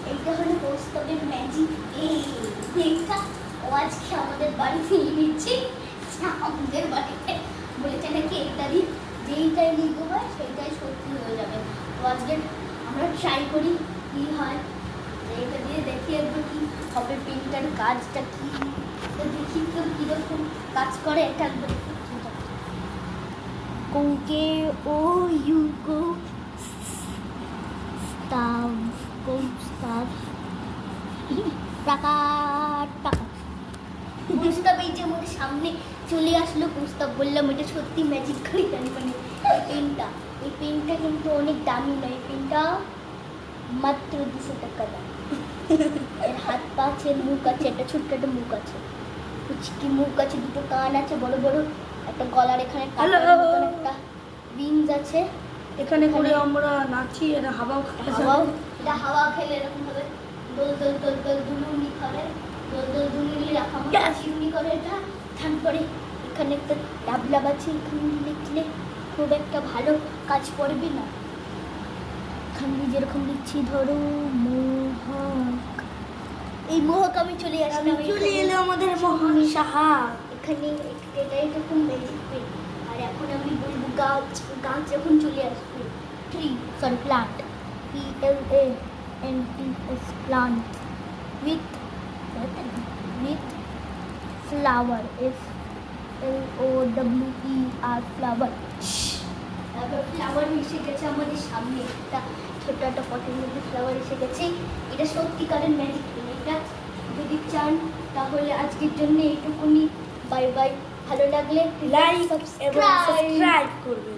এইটা হলো কৌস্তবের ম্যাজিক এইটা ও আজকে আমাদের বাড়িতে এনেছে। আমাদের বাড়িতে বলেছে নাকি এইটা দিয়ে যেইটাই লিখতে হয় সেইটাই সত্যি হয়ে যাবে। তো আজকে আমরা ট্রাই করি কি হয়। এইটা দিয়ে দেখি একটু কি হবে, পেনটার কাজটা কি, তো দেখি তো কীরকম কাজ করে এটা একবার কোকে ও ইউ গো স্টাভ গো স্টাভ টাকা টাকা। কুস্তাব এই যে আমাদের সামনে চলে আসলো। কুস্তাব বললাম এটা সত্যি ম্যাজিক করি জানি। মানে এই পেনটা কিন্তু অনেক দামি নয়, এই পেনটা মাত্র 200 টাকা দাম। এর হাত পা আছে, মুখ আছে, একটা ছোট্ট একটা মুখ আছে, কুচকি মুখ আছে, দুটো কান আছে বড় বড়, একটা গলার এখানে একটা উইংস আছে। এখানে করে আমরা নাচি, এটা হাওয়াও এটা হাওয়া খেলে এরকম ভাবে দোল দোল দোল দোল দুলুনি করে, দোল দোল দুলুনি রাখা চিমনি করে। এটা তারপরে এখানে একটা ডাবলা আছে, এখানে লিখলে খুব একটা ভালো কাজ পড়বে না। এখানে যেরকম লিখছি ধরো মোহক, এই মোহক আমি চলে আসলাম, চলে এলো আমাদের মহান সাহা। এখানে এটা এরকম ম্যাজিক পেন। আর এখন আমি বলবো গাছ, গাছ যখন চলে আসবে tree, sorry plant, PLANTS plant with flower, FLOWER flower. তারপর ফ্লাওয়ার এসে গেছে আমাদের সামনে, একটা ছোট্ট একটা পটের মধ্যে ফ্লাওয়ার এসে গেছে। এটা সত্যিকারের ম্যাজিক পেন। এটা যদি চান তাহলে আজকের জন্য এইটুকুনি। Bye bye. ভালো লাগলে লাইক এবং সাবস্ক্রাইব করবেন।